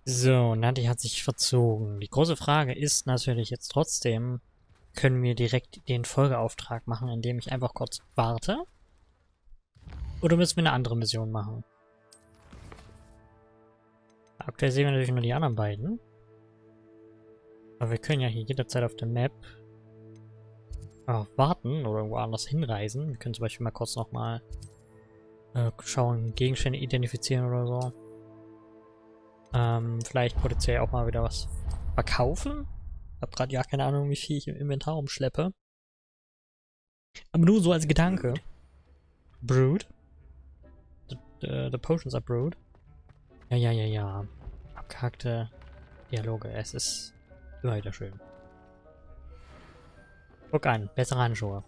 So, Nati hat sich verzogen. Die große Frage ist natürlich jetzt trotzdem, können wir direkt den Folgeauftrag machen, indem ich einfach kurz warte? Oder müssen wir eine andere Mission machen? Aktuell sehen wir natürlich nur die anderen beiden. Aber wir können ja hier jederzeit auf der Map warten oder irgendwo anders hinreisen. Wir können zum Beispiel mal kurz nochmal schauen, Gegenstände identifizieren oder so. Vielleicht potenziell auch mal wieder was verkaufen. Ich habe gerade ja keine Ahnung, wie viel ich im Inventar umschleppe. Aber nur so als Gedanke. Brewed. The potions are brewed. Ja. Abgehackte Dialoge. Es ist immer wieder schön. Guck an, bessere Handschuhe.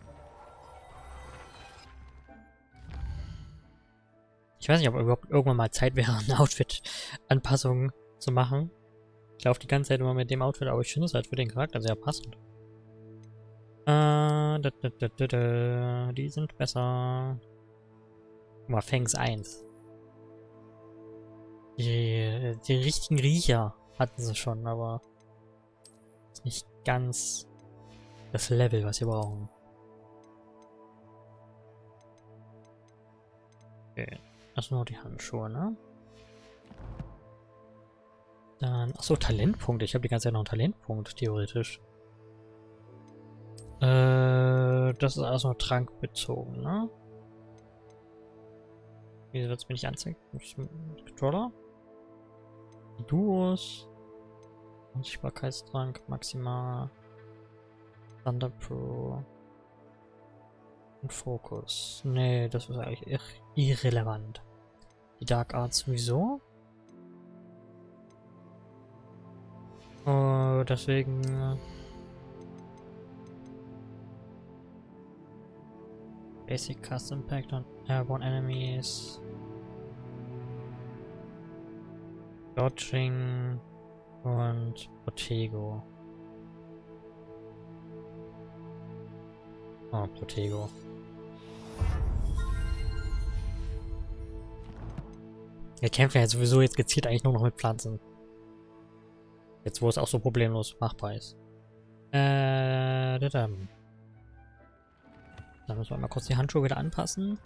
Ich weiß nicht, ob überhaupt irgendwann mal Zeit wäre, eine Outfit-Anpassung zu machen. Ich laufe die ganze Zeit immer mit dem Outfit, aber ich finde es halt für den Charakter sehr passend. Die sind besser. Guck mal, Fangs 1. Die richtigen Riecher hatten sie schon, aber ist nicht ganz das Level, was wir brauchen. Okay. Das sind nur die Handschuhe, ne? Dann, achso, Talentpunkt. Ich habe die ganze Zeit noch einen Talentpunkt, theoretisch. Das ist alles nur trankbezogen, ne? Wieso wird es mir nicht anzeigen? Controller? Duos. Unsichtbarkeitstrank, maximal. Thunder Pro. Und Fokus. Nee, das ist eigentlich irrelevant. Die Dark Arts sowieso. Deswegen. Basic Cast Impact on Airborne Enemies. Dodging und Protego. Oh, Protego. Wir kämpfen ja sowieso jetzt gezielt eigentlich nur noch mit Pflanzen. Jetzt, wo es auch so problemlos machbar ist. Dann müssen wir mal kurz die Handschuhe wieder anpassen.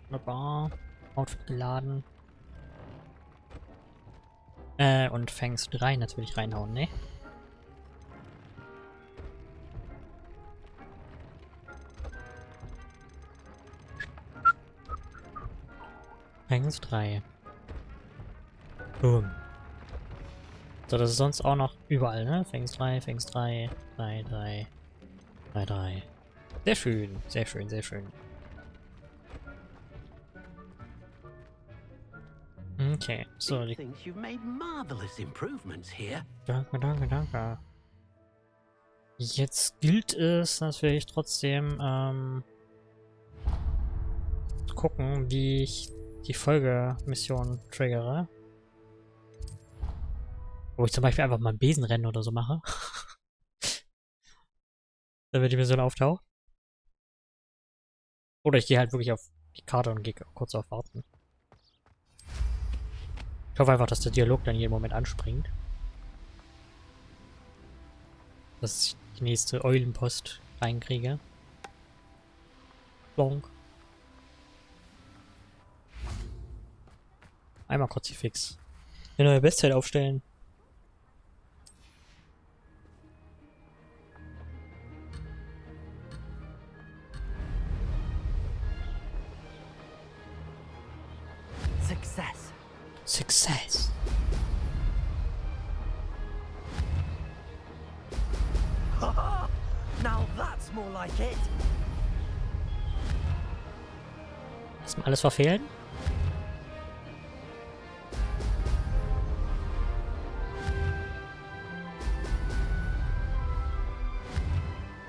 Wunderbar. Outfit geladen. Und Fangs 3 natürlich reinhauen, ne? Fangs 3. Boom. So, das ist sonst auch noch überall, ne? Fangs 3, Fangs 3, 3, 3, 3, 3. Sehr schön, sehr schön, sehr schön. Okay, so. Danke. Jetzt gilt es natürlich trotzdem, zu gucken, wie ich die Folgemission triggere. Wo ich zum Beispiel einfach mal ein Besenrennen oder so mache. Damit die Mission auftaucht. Oder ich gehe halt wirklich auf die Karte und gehe kurz auf Warten. Ich hoffe einfach, dass der Dialog dann jeden Moment anspringt. Dass ich die nächste Eulenpost reinkriege. Bonk. Einmal kurz hier fix. Eine neue Bestzeit aufstellen. Success. Now that's more like it. Lass mal alles verfehlen.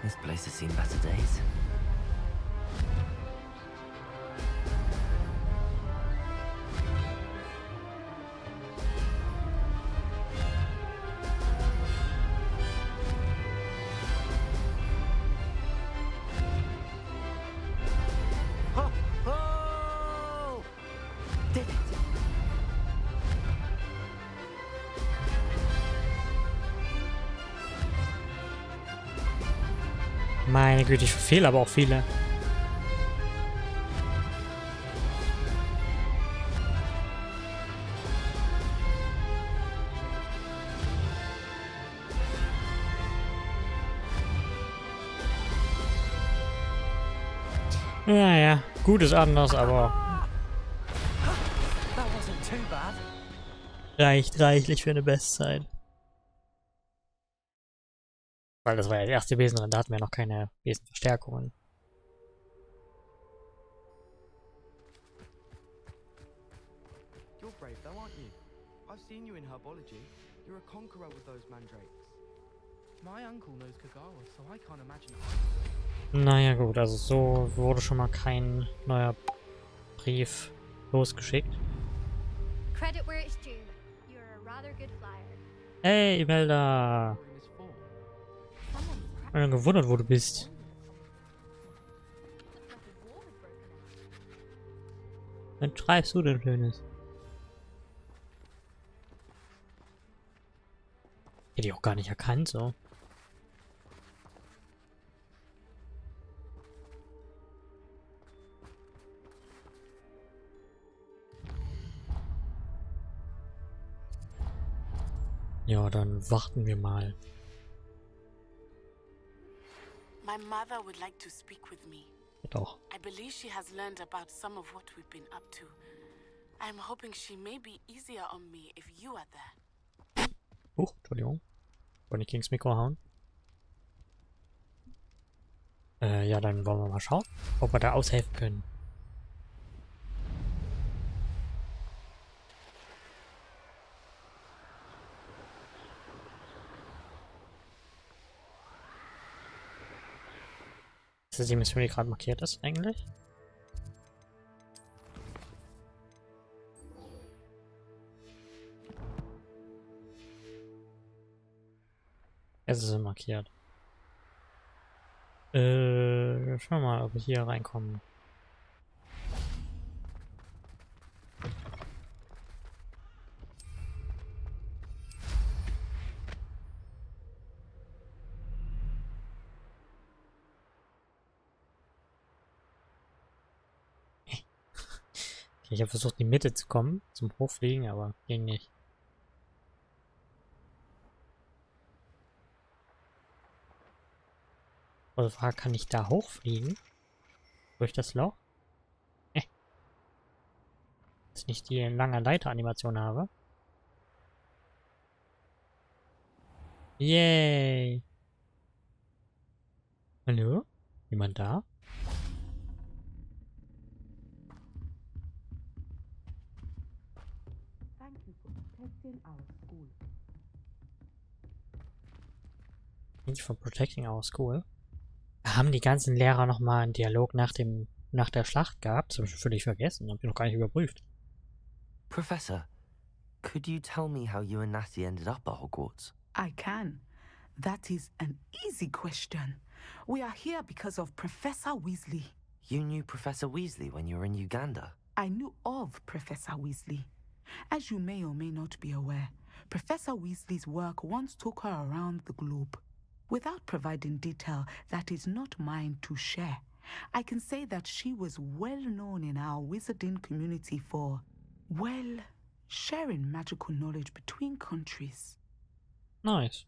This place has seen better days. Meine Güte, ich verfehle aber auch viele. Naja, gut ist anders, aber That wasn't too bad. reicht reichlich für eine Bestzeit. Weil das war ja der erste Besenrennen, da hatten wir noch keine Besenverstärkungen. You're brave though, aren't you? I've seen you in herbology. You're a conqueror with those mandrakes. My uncle knows Kagawa, so I can't imagine Naja gut, also so wurde schon mal kein neuer Brief losgeschickt. Credit where it's due. You're a rather good flyer. Hey, Imelda! what is for. Someone was Ich bin gewundert, wo du bist. like a war had broken out. Was treibst du denn Schönes? Hätte ich auch gar nicht erkannt, so. Ja, dann warten wir mal. My mother would like to speak with me. Doch. I believe she has learned about some of what we've been up to. I'm hoping she may be easier on me if you are there. Entschuldigung. Wollte nicht gegens Mikro hauen. Ja, dann wollen wir mal schauen, ob wir da aushelfen können. Ist das die Mission, die gerade markiert ist, eigentlich? Jetzt ist sie markiert. Schauen wir mal, ob wir hier reinkommen. Okay, ich habe versucht, in die Mitte zu kommen, zum Hochfliegen, aber ging nicht. Also Frage, kann ich da hochfliegen? Durch das Loch? Dass ich nicht die lange Leiteranimation habe. Yay! Hallo? Jemand da? Thank you for protecting our school. Nicht von Protecting Our School. Haben die ganzen Lehrer nochmal einen Dialog nach der Schlacht gehabt? Das habe ich völlig vergessen. Habe ich noch gar nicht überprüft. Professor, could you tell me how you and Natty ended up at Hogwarts? I can. That is an easy question. We are here because of Professor Weasley. You knew Professor Weasley when you were in Uganda. I knew of Professor Weasley. As you may or may not be aware, Professor Weasley's work once took her around the globe. Without providing detail that is not mine to share, I can say that she was well known in our wizarding community for, well, sharing magical knowledge between countries. Nice.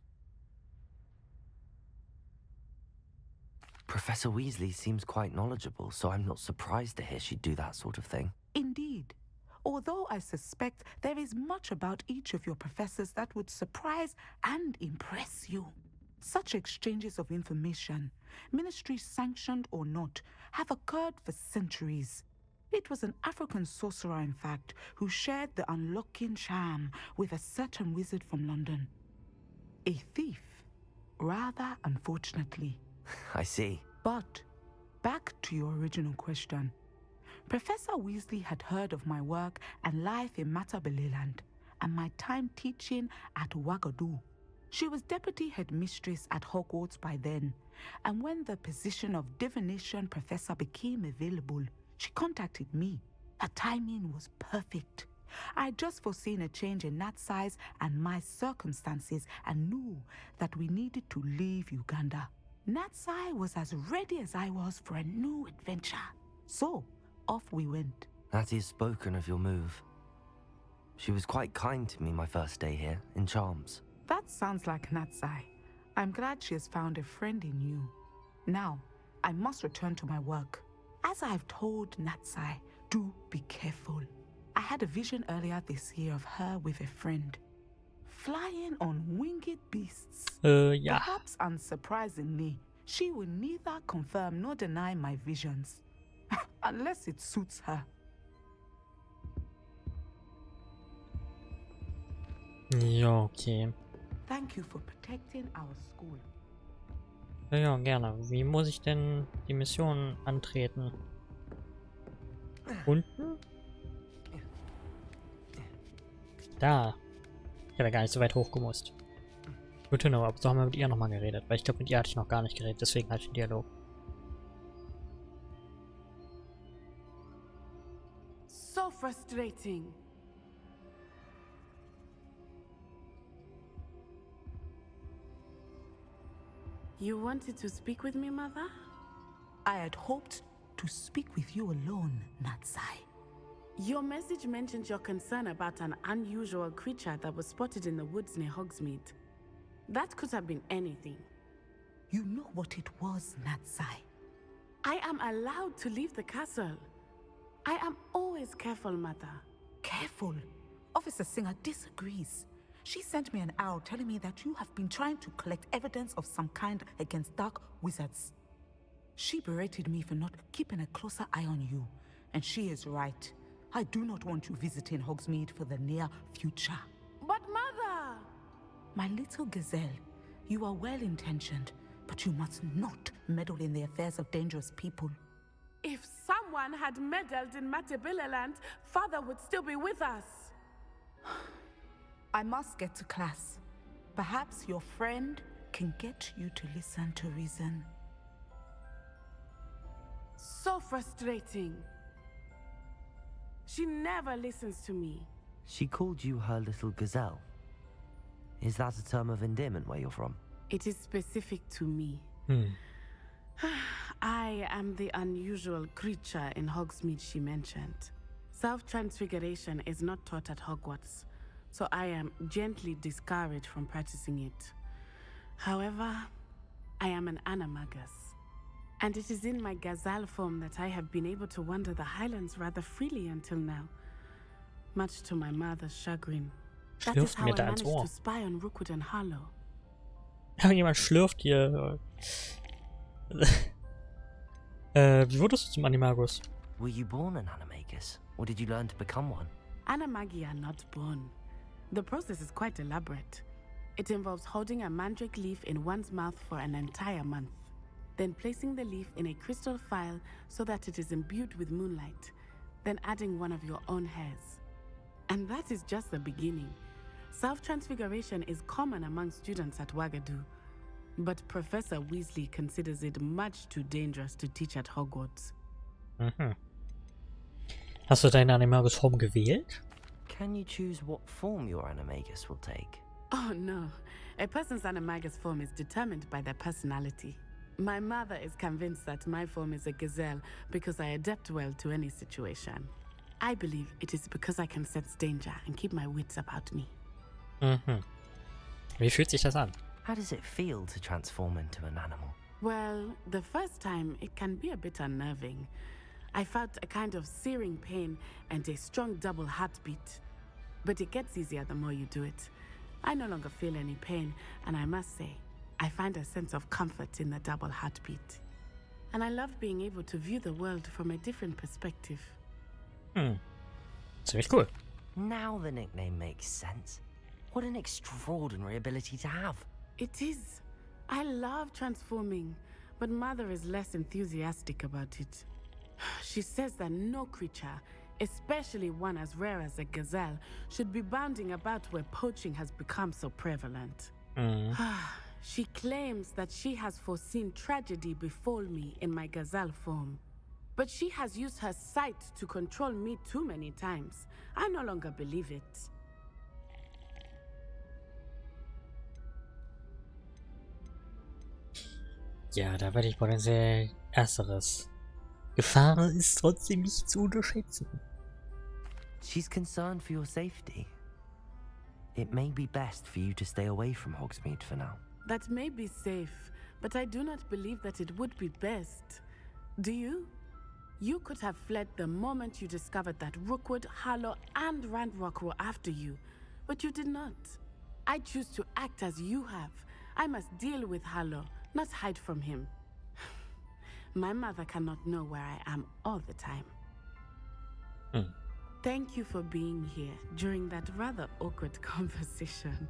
Professor Weasley seems quite knowledgeable, so I'm not surprised to hear she'd do that sort of thing. Indeed. Although I suspect there is much about each of your professors that would surprise and impress you. Such exchanges of information, ministry sanctioned or not, have occurred for centuries. It was an African sorcerer, in fact, who shared the unlocking charm with a certain wizard from London. A thief, rather unfortunately. I see. But, back to your original question. Professor Weasley had heard of my work and life in Mutter Beweismittelsammlung and my time teaching at Ouagadougou. She was deputy headmistress at Hogwarts by then, and when the position of divination professor became available, she contacted me. Her timing was perfect. I'd just foreseen a change in Nat's size and my circumstances and knew that we needed to leave Uganda. Natsai was as ready as I was for a new adventure. So, off we went. Natty has spoken of your move. She was quite kind to me my first day here, in charms. That sounds like Natsai. I'm glad she has found a friend in you. Now, I must return to my work. As I've told Natsai, do be careful. I had a vision earlier this year of her with a friend, flying on winged beasts. Ja. Perhaps unsurprisingly, she will neither confirm nor deny my visions. Unless it suits her. Ja, okay. Thank you for protecting our school. Ja, gerne. Wie muss ich denn die Mission antreten? Unten? Da. Ich hätte gar nicht so weit hochgemusst. Gut, genau, aber so haben wir mit ihr nochmal geredet, weil ich glaube, mit ihr hatte ich noch gar nicht geredet, deswegen hatte ich einen Dialog. So frustrating. You wanted to speak with me, Mother? I had hoped to speak with you alone, Natsai. Your message mentioned your concern about an unusual creature that was spotted in the woods near Hogsmeade. That could have been anything. You know what it was, Natsai. I am allowed to leave the castle. I am always careful, Mother. Careful. Officer Singer disagrees. She sent me an owl telling me that you have been trying to collect evidence of some kind against dark wizards. She berated me for not keeping a closer eye on you, and she is right. I do not want you visiting Hogsmeade for the near future. But Mother! My little gazelle, you are well-intentioned, but you must not meddle in the affairs of dangerous people. If someone had meddled in Mutter Beweismittelsammlung, Father would still be with us. I must get to class. Perhaps your friend can get you to listen to reason. So frustrating. She never listens to me. She called you her little gazelle. Is that a term of endearment where you're from? It is specific to me. I am the unusual creature in Hogsmeade she mentioned. Self-transfiguration is not taught at Hogwarts, so I am gently discouraged from practicing it. However, I am an animagus, and it is in my gazelle form that I have been able to wander the Highlands rather freely until now, much to my mother's chagrin. That is how I managed to spy on Rookwood and Harlow. Irgendjemand schlürft hier. Wie wurdest du zum Animagus? Were you born an animagus, or did you learn to become one? Animagi are not born. The process is quite elaborate. It involves holding a mandrake leaf in one's mouth for an entire month, then placing the leaf in a crystal phial so that it is imbued with moonlight, then adding one of your own hairs. And that is just the beginning. Self-transfiguration is common among students at Wagadu, but Professor Weasley considers it much too dangerous to teach at Hogwarts. Hast du deine Animagus-Form gewählt? Can you choose what form your animagus will take? Oh no, a person's animagus form is determined by their personality. My mother is convinced that my form is a gazelle because I adapt well to any situation. I believe it is because I can sense danger and keep my wits about me. Wie fühlt sich das an? How does it feel to transform into an animal? Well, the first time it can be a bit unnerving. I felt a kind of searing pain and a strong double heartbeat. But it gets easier the more you do it. I no longer feel any pain, and I must say, I find a sense of comfort in the double heartbeat. And I love being able to view the world from a different perspective. Ziemlich cool. Now the nickname makes sense. What an extraordinary ability to have. It is. I love transforming, but Mother is less enthusiastic about it. She says that no creature, especially one as rare as a gazelle, should be bounding about where poaching has become so prevalent. She claims that she has foreseen tragedy befall me in my gazelle form. But she has used her sight to control me too many times. I no longer believe it. Ja, da werde ich potenziell Ersteres. Gefahr ist trotzdem nicht zu unterschätzen. She's concerned for your safety. It may be best for you to stay away from Hogsmeade for now. That may be safe, but I do not believe that it would be best. Do you? You could have fled the moment you discovered that Rookwood, Harlow, and Randrock were after you, but you did not. I choose to act as you have. I must deal with Harlow, not hide from him. My mother cannot know where I am all the time. Thank you for being here during that rather awkward conversation.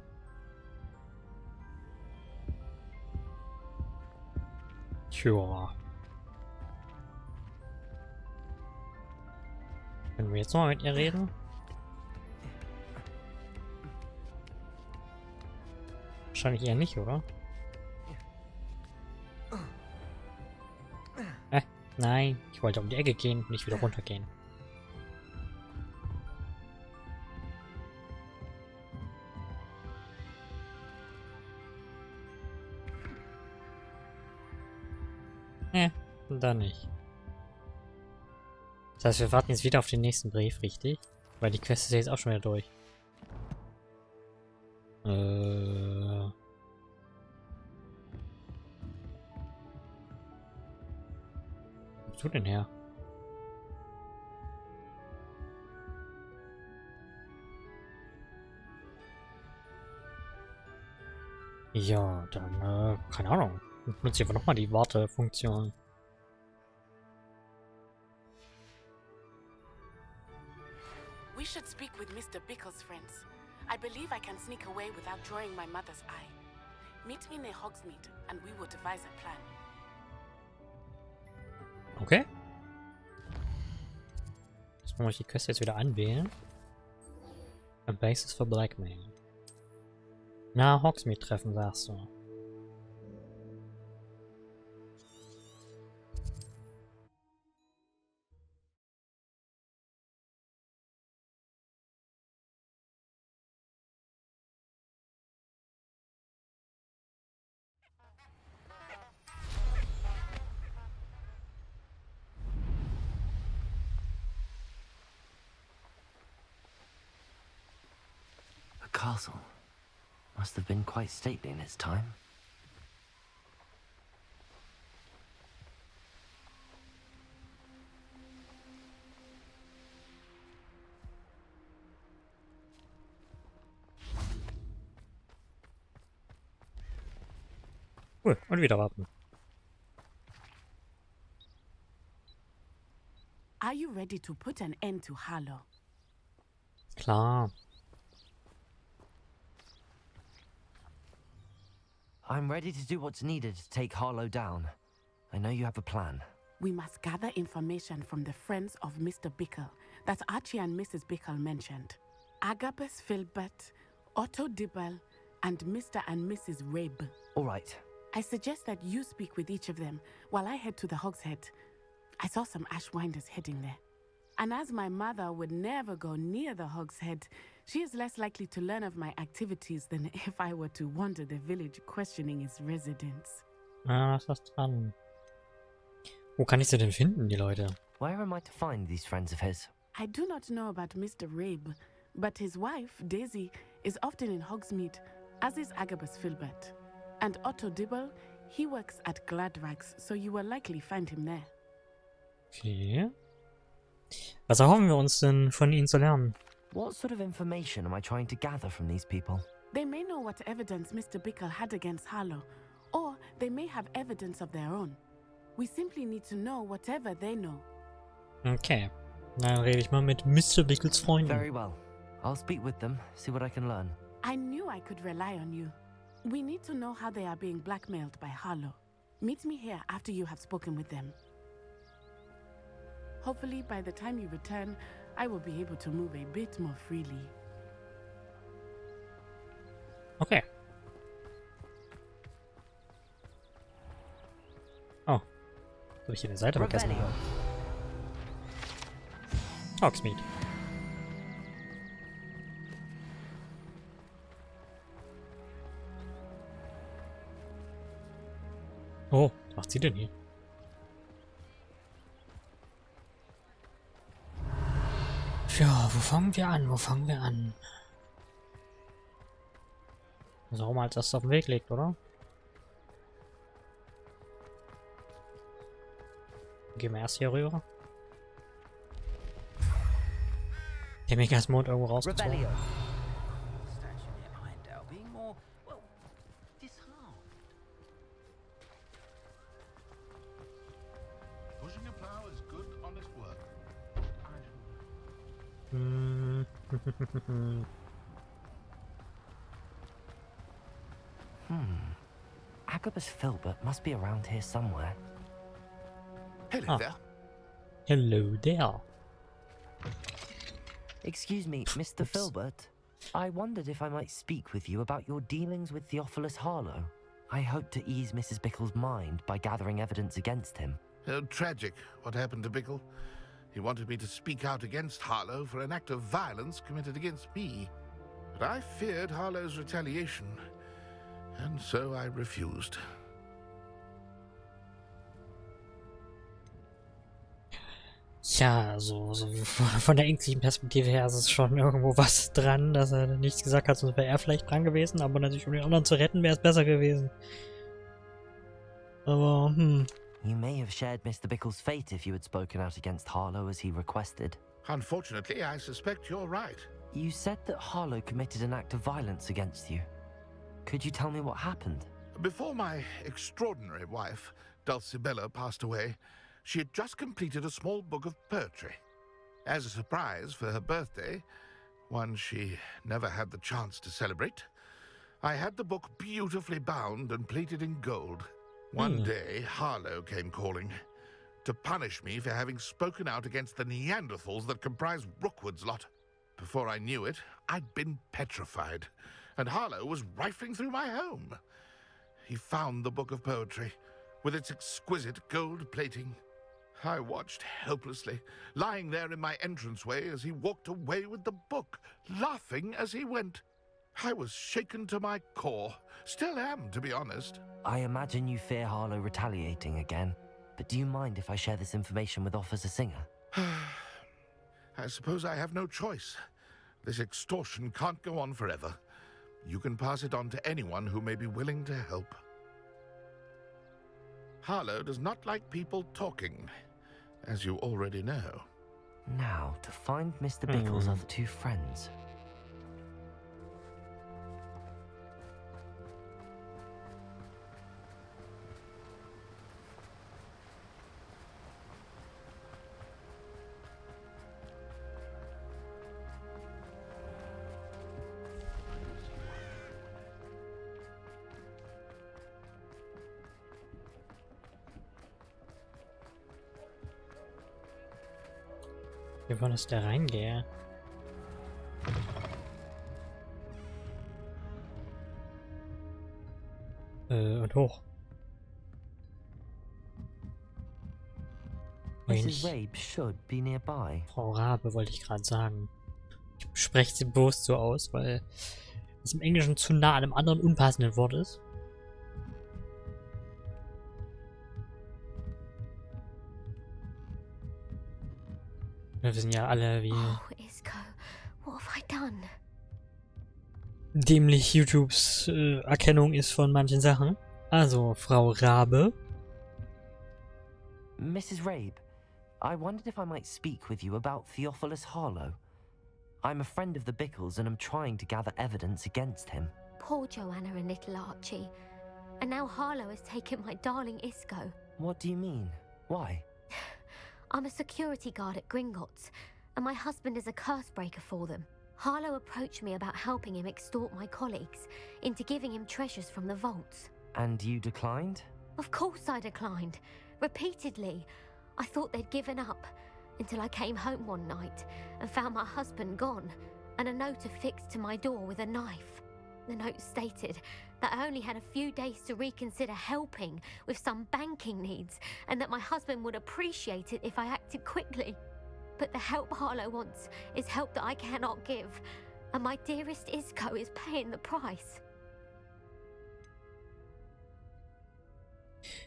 Tja. Können wir jetzt noch mit ihr reden? Wahrscheinlich eher nicht, oder? Nein, ich wollte um die Ecke gehen, nicht wieder runtergehen. Dann nicht. Das heißt, wir warten jetzt wieder auf den nächsten Brief, richtig? Weil die Quest ist ja jetzt auch schon wieder durch. Wo bist du denn her? Ja, dann, keine Ahnung. Ich nutze einfach nochmal die Wartefunktion. We should speak with Mr. Bickle's friends. I believe I can sneak away without drawing my mother's eye. Meet me near Hogsmeade and we will devise a plan. Okay. Jetzt muss ich die Quest jetzt wieder anwählen. A Basis for Blackmail. Na, Hogsmeade treffen, sagst du. A castle. Must have been quite stately in its time. Cool, und wieder warten. Are you ready to put an end to Harlow? Klar. I'm ready to do what's needed to take Harlow down. I know you have a plan. We must gather information from the friends of Mr. Bickle that Archie and Mrs. Bickle mentioned. Agabus Filbert, Otto Dibble, and Mr. and Mrs. Rabe. All right. I suggest that you speak with each of them while I head to the Hogshead. I saw some Ashwinders heading there. And as my mother would never go near the Hogshead, she is less likely to learn of my activities than if I were to wander the village questioning its residents. Ah, was ist dran? Wo kann ich sie denn finden, die Leute? Where am I to find these friends of his? I do not know about Mr. Rabe, but his wife, Daisy, is often in Hogsmeade, as is Agabus Filbert. And Otto Dibble, he works at Gladrags, so you will likely find him there. Okay. Was erhoffen wir uns denn von ihnen zu lernen? What sort of information am I trying to gather from these people? They may know what evidence Mr. Bickle had against Harlow, or they may have evidence of their own. We simply need to know whatever they know. Okay. Dann rede ich mal mit Mr. Bickles Freunden. Very well. I'll speak with them, see what I can learn. I knew I could rely on you. We need to know how they are being blackmailed by Harlow. Meet me here after you have spoken with them. Hopefully, by the time you return, I will be able to move a bit more freely. Okay. Oh. Habe ich hier eine Seite vergessen? Revelio. Hogsmeade. Oh, macht sie denn hier? Ja, wo fangen wir an? Wo fangen wir an? Was auch mal als erstes auf den Weg legt, oder? Gehen wir erst hier rüber. Der mich erst Mond irgendwo rausgezogen. Rebellion. Statue near Heimdall being more, well, disarmed. Pushing a plow is good, honest work. Hm. Agabus Filbert must be around here somewhere. Hello Ah. there. Hello there. Excuse me, Mr. Filbert. I wondered if I might speak with you about your dealings with Theophilus Harlow. I hope to ease Mrs. Bickle's mind by gathering evidence against him. Tragic what happened to Bickle. He wanted me to speak out against Harlow for an act of violence committed against me. But I feared Harlow's retaliation, and so I refused. Ja, so von der ängstlichen Perspektive her ist es schon irgendwo was dran, dass er nichts gesagt hat, sonst wäre er vielleicht dran gewesen, aber natürlich, um den anderen zu retten, wäre es besser gewesen. Aber, You may have shared Mr. Bickle's fate if you had spoken out against Harlow as he requested. Unfortunately, I suspect you're right. You said that Harlow committed an act of violence against you. Could you tell me what happened? Before my extraordinary wife, Dulcibella, passed away, she had just completed a small book of poetry. As a surprise for her birthday, one she never had the chance to celebrate, I had the book beautifully bound and plated in gold. One day, Harlow came calling to punish me for having spoken out against the Neanderthals that comprise Rookwood's lot. Before I knew it, I'd been petrified, and Harlow was rifling through my home. He found the book of poetry, with its exquisite gold plating. I watched helplessly, lying there in my entranceway as he walked away with the book, laughing as he went. I was shaken to my core. Still am, to be honest. I imagine you fear Harlow retaliating again, but do you mind if I share this information with Officer Singer? I suppose I have no choice. This extortion can't go on forever. You can pass it on to anyone who may be willing to help. Harlow does not like people talking, as you already know. Now, to find Mr. Bickle's other two friends. wir wollen, dass der reingehe. Und hoch. Mrs. Rabe should be nearby. Frau Rabe wollte ich gerade sagen. Ich spreche sie bewusst so aus, weil es im Englischen zu nah an einem anderen unpassenden Wort ist. Wir wissen ja alle, wie Oh, Isco, what have I done? dämlich YouTubes Erkennung ist von manchen Sachen. Also, Frau Rabe. Mrs. Rabe, I wondered if I might speak with you about Theophilus Harlow. I'm a friend of the Bickles and I'm trying to gather evidence against him. Poor Joanna and little Archie. And now Harlow has taken my darling Isco. What do you mean? Why? I'm a security guard at Gringotts, and my husband is a curse breaker for them. Harlow approached me about helping him extort my colleagues into giving him treasures from the vaults. And you declined? Of course I declined. Repeatedly. I thought they'd given up, until I came home one night and found my husband gone, and a note affixed to my door with a knife. The note stated that I only had a few days to reconsider helping with some banking needs, and that my husband would appreciate it if I acted quickly. But the help Harlow wants is help that I cannot give, and my dearest Isco is paying the price.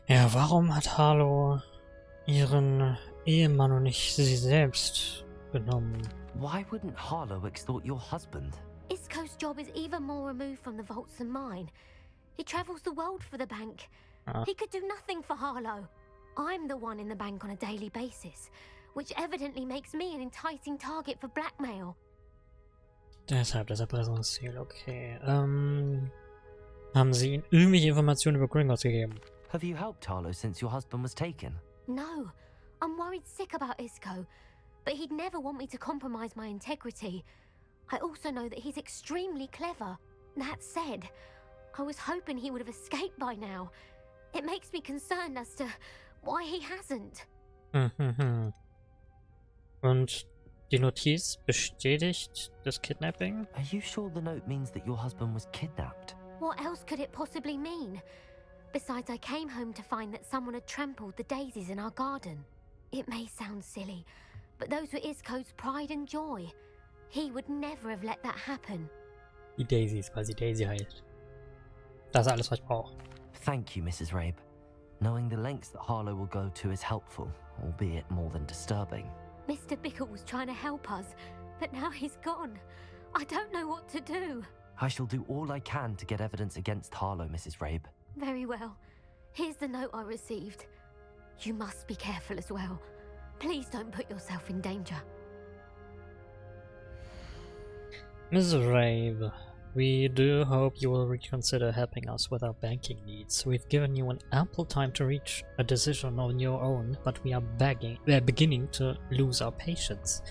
Ja, warum hat Harlow ihren Ehemann und nicht sie selbst genommen? Why wouldn't Harlow extort your husband? Isco's job is even more removed from the vaults than mine. He travels the world for the bank. He could do nothing for Harlow. I'm the one in the bank on a daily basis, which evidently makes me an enticing target for blackmail. Deshalb das Erpressungsziel, okay. Haben Sie Ihnen irgendwelche Informationen über Gringotts gegeben? Have you helped Harlow since your husband was taken? No, I'm worried sick about Isco, but he'd never want me to compromise my integrity. I also know that he's extremely clever. That said, I was hoping he would have escaped by now. It makes me concerned as to why he hasn't. Und die Notiz bestätigt das Kidnapping? Are you sure the note means that your husband was kidnapped? What else could it possibly mean? Besides, I came home to find that someone had trampled the daisies in our garden. It may sound silly, but those were Isco's pride and joy. He would never have let that happen. Die Daisies, weil sie Daisy heißt. Das ist alles, was ich brauche. Thank you, Mrs. Rabe. Knowing the lengths that Harlow will go to is helpful, albeit more than disturbing. Mr. Bickle was trying to help us, but now he's gone. I don't know what to do. I shall do all I can to get evidence against Harlow, Mrs. Rabe. Very well. Here's the note I received. You must be careful as well. Please don't put yourself in danger. Ms. Rabe, we do hope you will reconsider helping us with our banking needs. We've given you an ample time to reach a decision on your own, but we are beginning to lose our patience.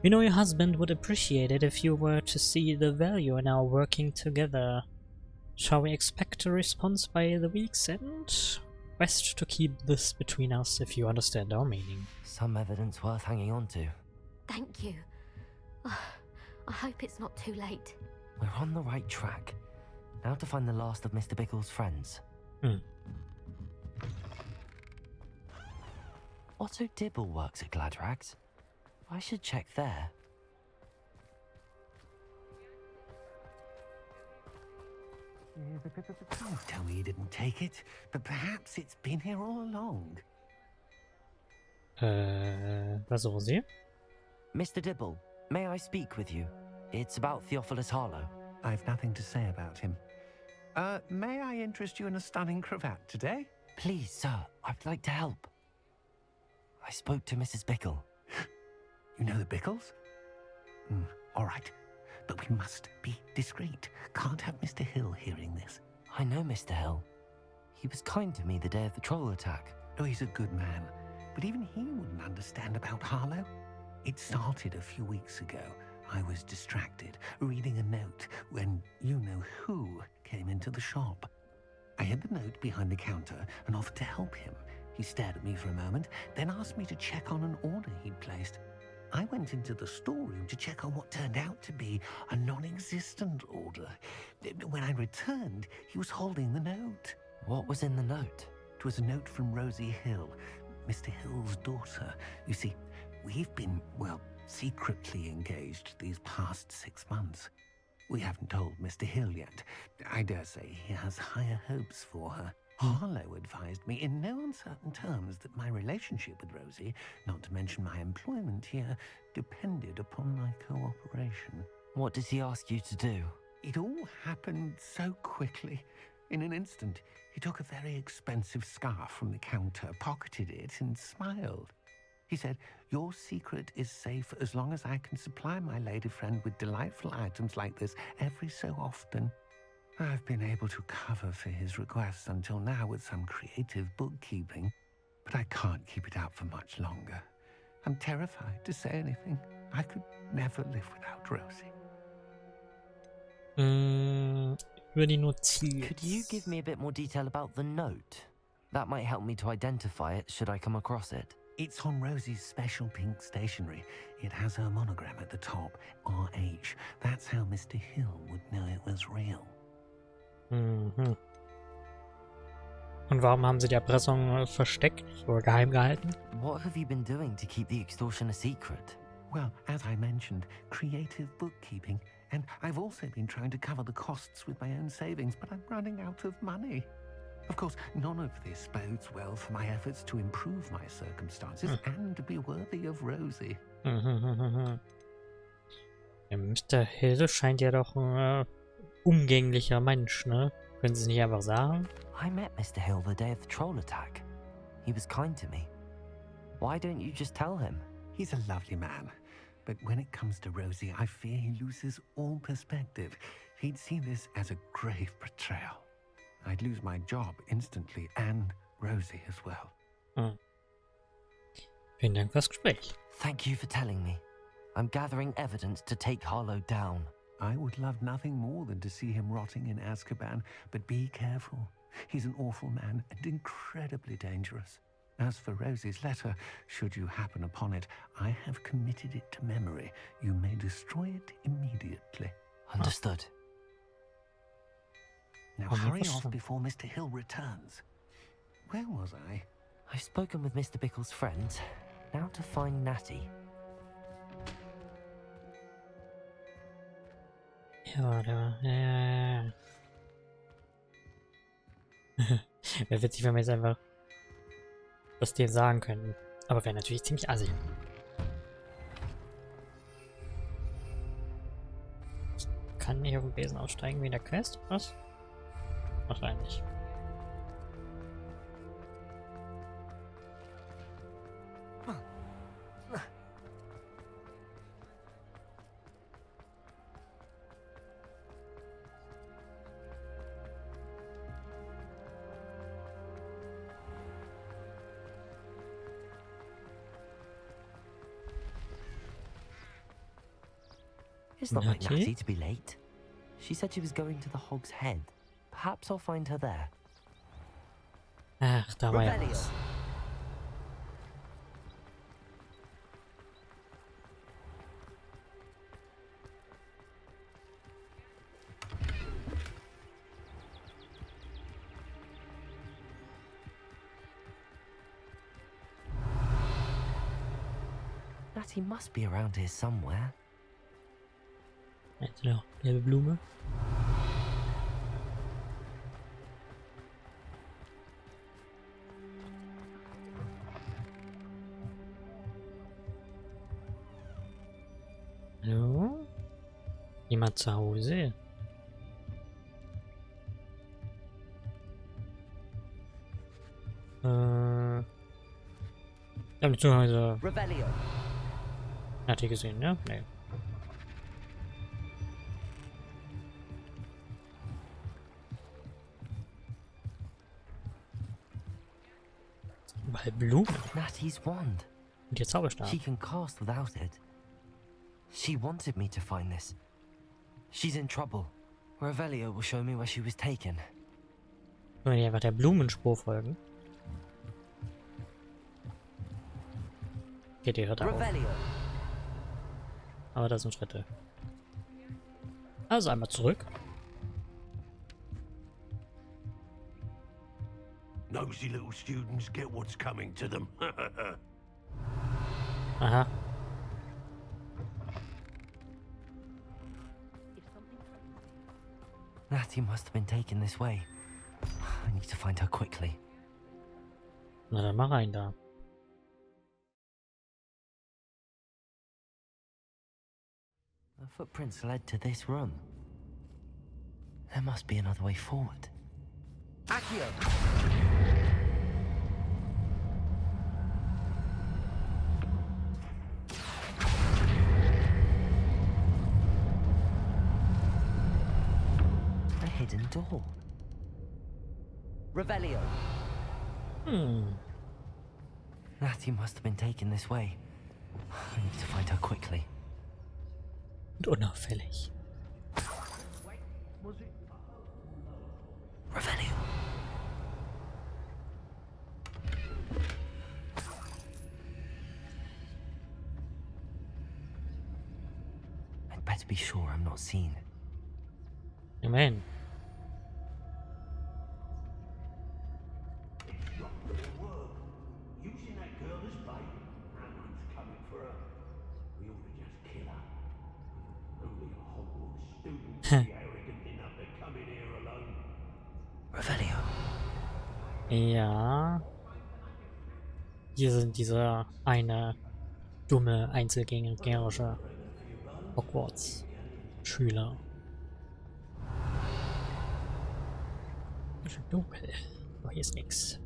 We know your husband would appreciate it if you were to see the value in our working together. Shall we expect a response by the week's end? Best to keep this between us if you understand our meaning. Some evidence worth hanging on to. Thank you. I hope it's not too late. We're on the right track. Now to find the last of Mr. Bickle's friends. Otto Dibble works at Gladrags. I should check there. Don't tell me you didn't take it, but perhaps it's been here all along. Was suchen Sie? Mr. Dibble, may I speak with you? It's about Theophilus Harlow. I've nothing to say about him. May I interest you in a stunning cravat today? Please, sir, I'd like to help. I spoke to Mrs. Bickle. You know the Bickles? All right. But we must be discreet. Can't have Mr. Hill hearing this. I know Mr. Hill. He was kind to me the day of the troll attack. Oh, he's a good man. But even he wouldn't understand about Harlow. It started a few weeks ago. I was distracted, reading a note, when you-know-who came into the shop. I hid the note behind the counter and offered to help him. He stared at me for a moment, then asked me to check on an order he'd placed. I went into the storeroom to check on what turned out to be a non-existent order. When I returned, he was holding the note. What was in the note? It was a note from Rosie Hill, Mr. Hill's daughter. You see, we've been, well, secretly engaged these past 6 months. We haven't told Mr. Hill yet. I dare say he has higher hopes for her. Harlow advised me in no uncertain terms that my relationship with Rosie, not to mention my employment here, depended upon my cooperation. What does he ask you to do? It all happened so quickly. In an instant, he took a very expensive scarf from the counter, pocketed it, and smiled. He said, "Your secret is safe as long as I can supply my lady friend with delightful items like this every so often." I've been able to cover for his requests until now with some creative bookkeeping, but I can't keep it up for much longer. I'm terrified to say anything. I could never live without Rosie. Über die Notiz. Could you give me a bit more detail about the note? That might help me to identify it should I come across it. It's on Rosie's special pink stationery. It has her monogram at the top, RH. That's how Mr. Hill would know it was real. Und warum haben Sie die Erpressung versteckt oder geheim gehalten? What have you been doing to keep the extortion a secret? Well, as I mentioned, creative bookkeeping. And I've also been trying to cover the costs with my own savings, but I'm running out of money. Of course, none of this bodes well for my efforts to improve my circumstances and be worthy of Rosie. Der Mr. Hill scheint ja doch ein umgänglicher Mensch, ne? Können Sie es nicht einfach sagen? I met Mr. Hill the day of the troll attack. He was kind to me. Why don't you just tell him? He's a lovely man, but when it comes to Rosie, I fear he loses all perspective. He'd see this as a grave betrayal. I'd lose my job instantly, and Rosie as well. Vielen Dank fürs Gespräch. Thank you for telling me. I'm gathering evidence to take Harlow down. I would love nothing more than to see him rotting in Azkaban, but be careful. He's an awful man and incredibly dangerous. As for Rosie's letter, should you happen upon it, I have committed it to memory. You may destroy it immediately. Understood. Now hurry off before Mr. Hill returns. Where was I? I've spoken with Mr. Bickle's friends. Now to find Natty. Ja. Wäre witzig, wenn wir jetzt einfach das dir sagen könnten. Aber wäre natürlich ziemlich assi. Ich kann nicht auf den Besen aussteigen wie in der Quest, was? Wahrscheinlich. It's not like Natty? Natty to be late. She said she was going to the Hog's Head. Perhaps I'll find her there. Ach, da war ja was. Natty must be around here somewhere. Jetzt noch gelbe Blume. Hallo? Jemand zu Hause? Ja, beziehungsweise... Revelio. Hat die gesehen, ne? Nee. Weil Blumen. Natty's wand. Und ihr Zauberstab. She can cast without it. She wanted me to find this. She's in trouble. Revelio will show me where she was taken. Wenn wir einfach der Blumenspur folgen. Geht die Hürde auf. Revelio. Aber das sind Schritte. Also einmal zurück. Nosy little students get what's coming to them. Aha. Natty must have been taken this way. I need to find her quickly. Na dann mach rein da. The footprints led to this room. There must be another way forward. Accio! A hidden door. Revelio. Natty must have been taken this way. I need to find her quickly. Und unauffällig. Revelio. I'd better be sure I'm not seen. Immerhin. Using that girl as bait. Someone's coming for her. We ought to just kill her. Only a Hogwarts student would be arrogant enough to come in here alone. Revelio. Ja. Hier sind diese eine dumme, einzelgängerische Hogwarts-Schüler. Bisschen dunkel. Oh, hier ist nix.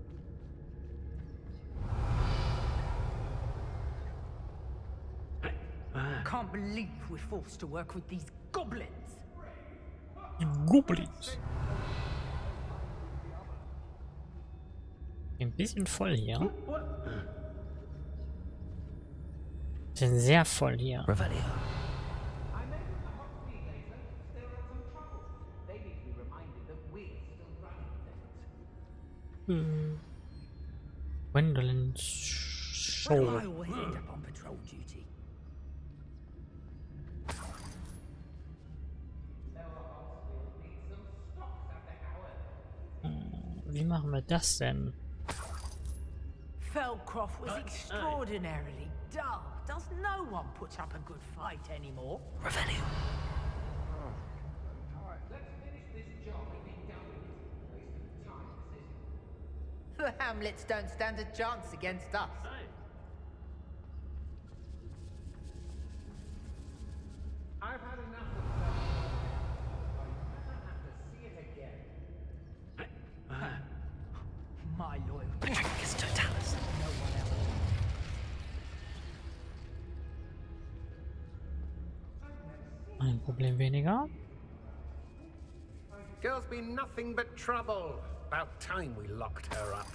Can't believe we're forced to work with these goblins. Goblins. Ein bisschen voll hier. Sind sehr voll hier. Gwendolyn's Show. I always end up on patrol duty. Wie machen wir das denn? Feldcroft was extraordinarily dull. Does no one put up a good fight anymore? Revelio. The Hamlets don't stand a chance against us. I've had enough of that. I never have to see it again. My loyalty. Patricus Totalis. No one else. Ein Problem weniger. Girl's been nothing but trouble. About time we locked her up.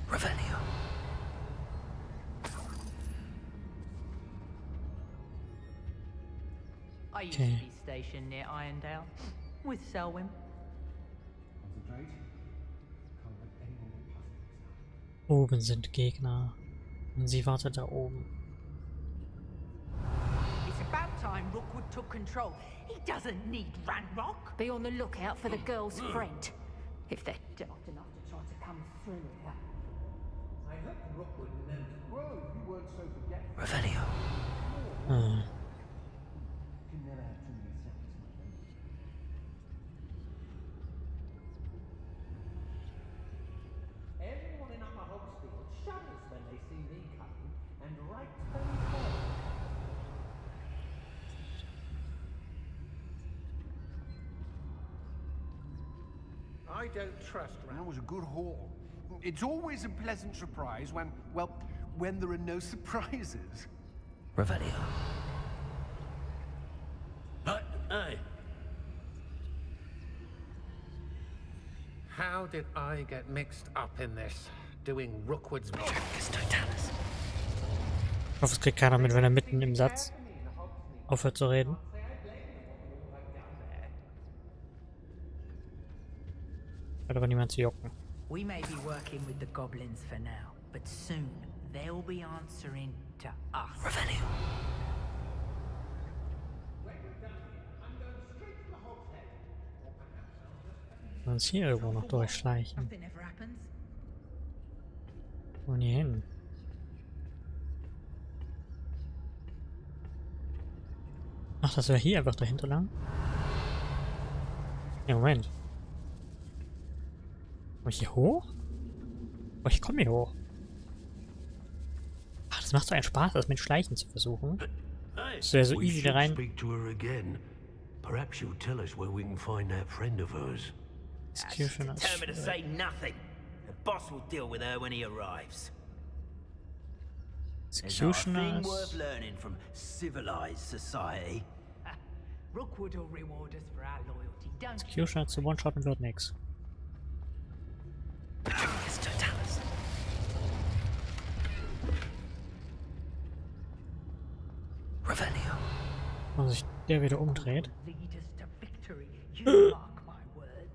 Revelio. I used to be stationed near Irondale with Selwyn. Oben sind Gegner. Und sie wartet da oben. It's about time Rookwood took control. He doesn't need Ranrock. Be on the lookout for the girl's friend. If they're daft enough to try to come through here. I hope Rookwood knows. Well, if you weren't so forgetful. Revelio. Hm. You can never have too many seconds, my friend. Everyone in Upper Hogsfield shudders when they see me coming, and rightfully so. I don't trust. That was a good haul. It's always a pleasant surprise when, well, when there are no surprises. Revelio. How did I get mixed up in this? Doing Rookwood's Patricus Totalis. Ich hoffe, es kriegt keiner mit, wenn er mitten im Satz aufhört zu reden. Hat aber niemand zu jucken. We may be working with the goblins for now, but soon they'll be answering to us. Revelio. Wir uns hier irgendwo noch durchschleichen. Something ever happens. Wo denn hier hin? Ach, das wäre hier einfach dahinter lang? Ja, Moment. Komm ich hier hoch? Oh, ich komme hier hoch. Ach, das macht so einen Spaß, das mit Schleichen zu versuchen. Das wäre so easy da rein. Speak to her again. Perhaps she'll tell us where we can find that friend of hers. Executioner's Tell me to Shield. say nothing. The boss will deal with her when he arrives. There's not a thing Executioner's. worth learning from civilized society. Rookwood will reward us for our loyalty, don't you? Executioner zu One-Shotten wird nix. Patricus Totalis. Revelio. Wenn sich der wieder umdreht. Lead us to victory. You mark my words.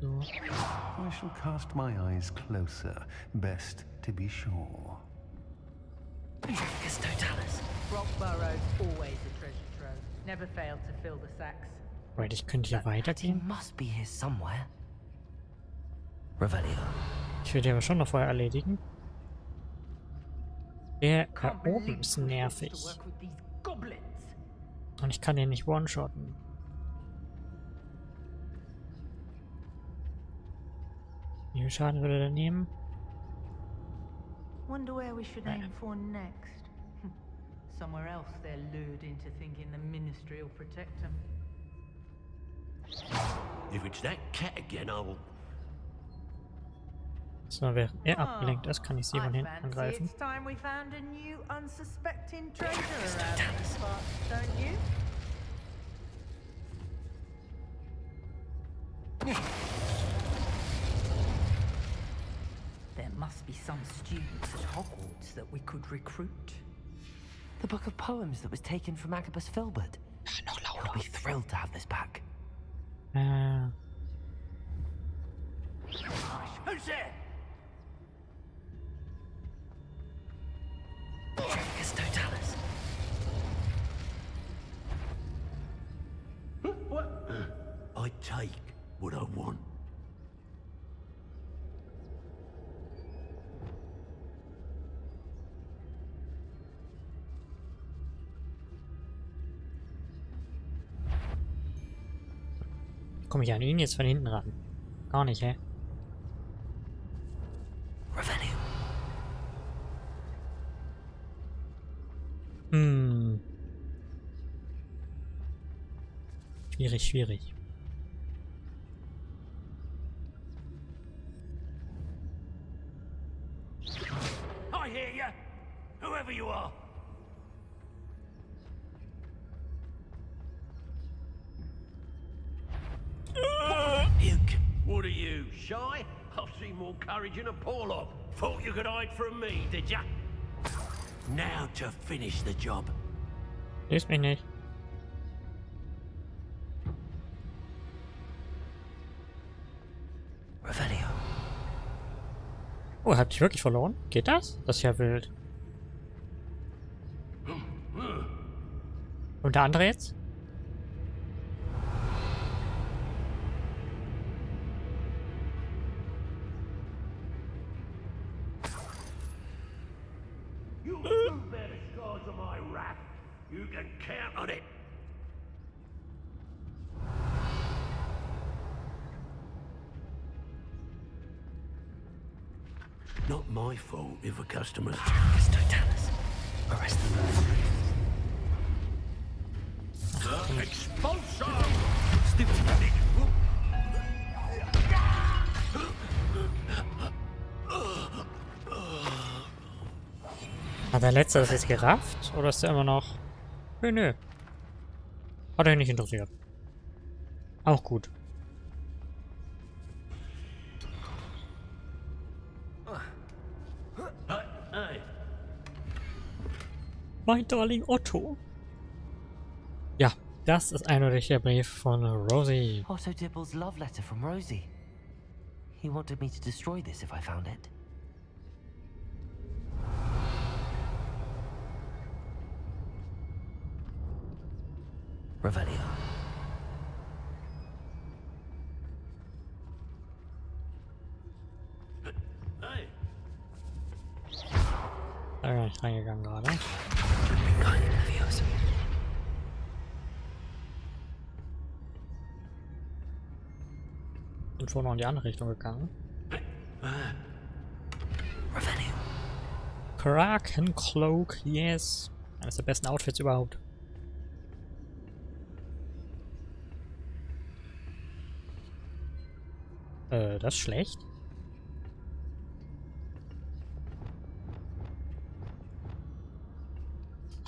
So. I shall cast my eyes closer, best to be sure. Patricus Totalis. Rockborough's always a treasure trove. Never failed to fill the sacks. Wait, ich könnte hier He weitergehen. must be here somewhere. Revelio. Ich will die aber schon noch vorher erledigen. Der da Can't oben believe ist we're forced nervig. to work with these goblins. Und ich kann den nicht one-shotten. Wie viel Schaden würde der nehmen? Wonder where we should aim for next. Somewhere else they're lured into thinking the ministry will protect them. If it's that cat again, I'll... So, während er abgelenkt ist, kann ich sie von hinten angreifen. It's time we found a new unsuspecting traitor around these parts, don't you? There must be some students at Hogwarts that we could recruit. The book of poems that was taken from Agabus Filbert. He'll be thrilled to have this back. Who's there? It's Totalis. What? I take what I want. Komme ich an ihn jetzt von hinten ran? Gar nicht, hä? Revenue. Schwierig, schwierig. I hear you, whoever you are. What are you, shy? I've seen more courage in a poor lot. Thought you could hide from me, did ya? Now to finish the job. Lies mich nicht. Revenue. Oh, habt ihr wirklich verloren? Geht das? Das ist ja wild. Und der andere jetzt? You bear the scars of my wrath. You can count on it. Not my fault if a customer... It's Totalis. Arrest them. Expulsion! Hat der Letzte das jetzt gerafft? Oder ist der immer noch... Nö, nö. Hat euch nicht interessiert. Auch gut. Hey, Mein Darling Otto. Ja, das ist eindeutig der Brief von Rosie. Otto Dibble's love letter from Rosie. He wanted me to destroy this if I found it. Revelio. hey. Da bin ich reingegangen gerade. Keine nervioso. Bin vorhin noch in die andere Richtung gegangen. Revenue. Kraken Cloak, yes. Eines der besten Outfits überhaupt. Das ist schlecht.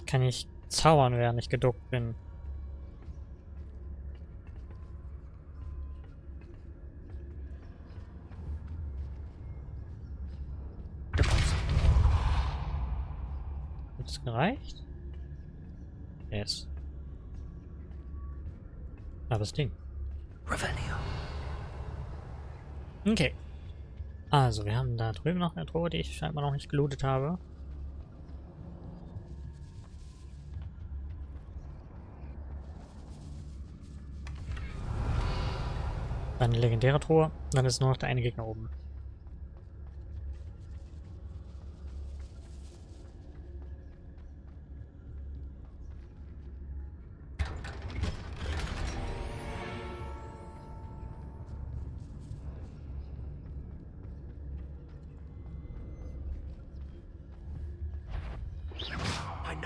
Kann ich zaubern, während ich geduckt bin. Hat es gereicht? Yes. Aber das Ding. Revenue. Okay. Also, wir haben da drüben noch eine Truhe, die ich scheinbar noch nicht gelootet habe. Dann eine legendäre Truhe. Dann ist nur noch der eine Gegner oben.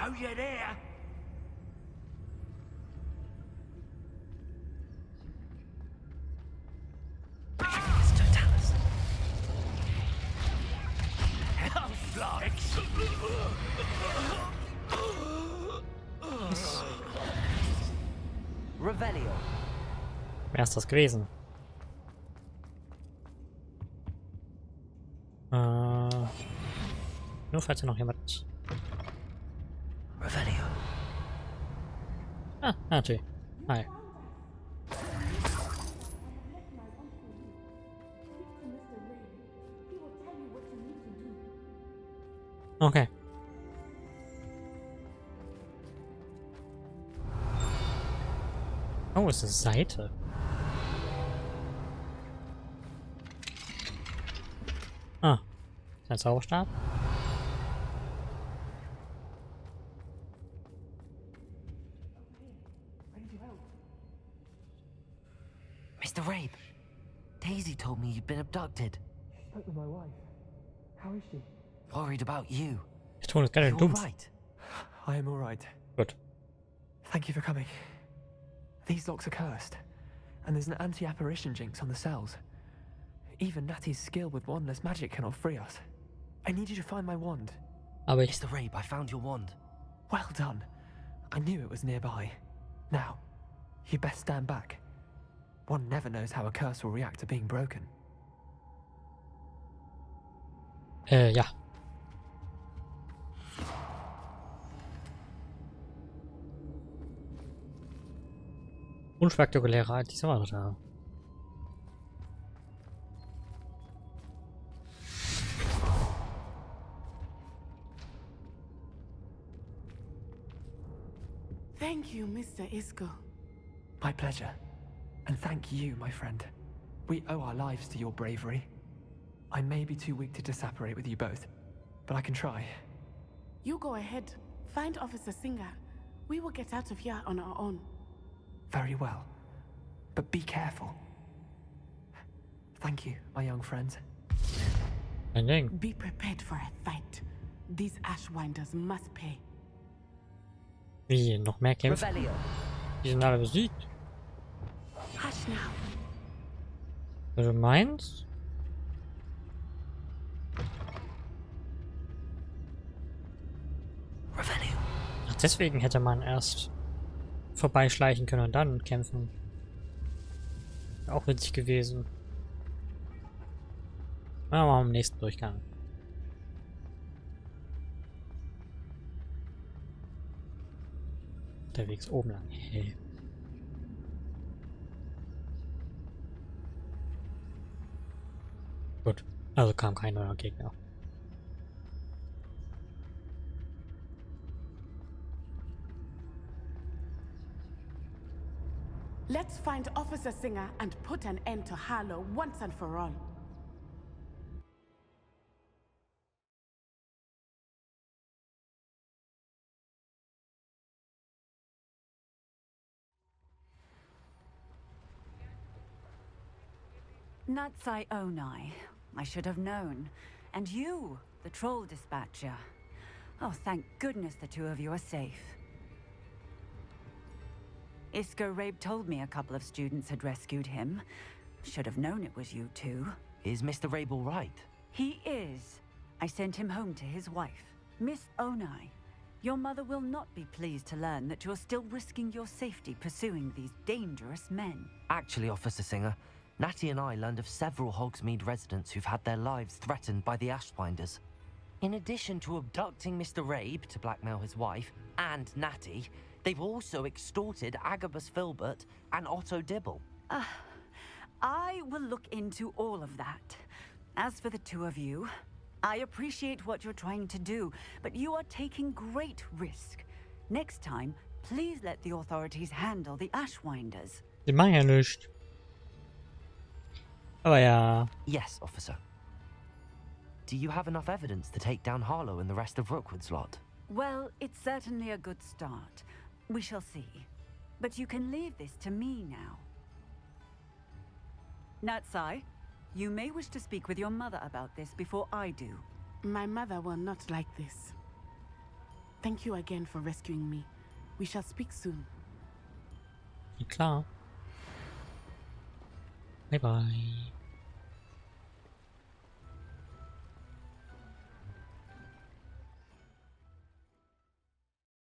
Know you're there? Revelio. Wer ist das gewesen? Nur falls hier noch jemand... Revelio. Ah, natürlich. Hi. Okay. Oh, es ist eine Seite. Ah. Ist ein Zauberstab? Mr. Rabe, Daisy told me you'd been abducted. Spoke with my wife. How is she? Worried about you. Der Ton ist ganz schön dumpf. Right. I am all right. Gut. Thank you for coming. These locks are cursed, and there's an anti-apparition jinx on the cells. Even Natty's skill with wandless magic cannot free us. I need you to find my wand. Aber ich... Mr. Rabe, I found your wand. Well done. I knew it was nearby. Now, you best stand back. One never knows how a curse will react to being broken. Ja. Unspektakulärer, diese war da. Thank you, Mr. Isco. My pleasure. And thank you, my friend. We owe our lives to your bravery. I may be too weak to disapparate with you both, but I can try. You go ahead. Find Officer Singer. We will get out of here on our own. Very well. But be careful. Thank you, my young friends. Ein Ding. Be prepared for a fight. These Ashwinders must pay. Wie, noch mehr Kämpfe? Revelio. Die sind alle besiegt. Hush now. Du meinst? Revelio. Ach, deswegen hätte man erst vorbeischleichen können und dann kämpfen. Auch witzig gewesen. Ja, machen wir im nächsten Durchgang. Der Weg ist oben lang. Hey. Gut. Also kam kein neuer Gegner. Let's find Officer Singer and put an end to Harlow once and for all. Natsai Onai. I should have known. And you, the troll dispatcher. Oh, thank goodness the two of you are safe. Isco Rabe told me a couple of students had rescued him. Should have known it was you two. Is Mr. Rabe all right? He is. I sent him home to his wife. Miss Onai, your mother will not be pleased to learn that you're still risking your safety pursuing these dangerous men. Actually, Officer Singer, Natty and I learned of several Hogsmeade residents who've had their lives threatened by the Ashwinders. In addition to abducting Mr. Rabe to blackmail his wife and Natty, they've also extorted Agabus Filbert and Otto Dibble. I will look into all of that. As for the two of you, I appreciate what you're trying to do, but you are taking great risk. Next time, please let the authorities handle the Ashwinders. Die machen ja nichts. Aber ja. Yes, officer. Do you have enough evidence to take down Harlow and the rest of Rookwood's lot? Well, it's certainly a good start. We shall see. But you can leave this to me now. Natsai, you may wish to speak with your mother about this before I do. My mother will not like this. Thank you again for rescuing me. We shall speak soon. Ja, klar. Bye bye.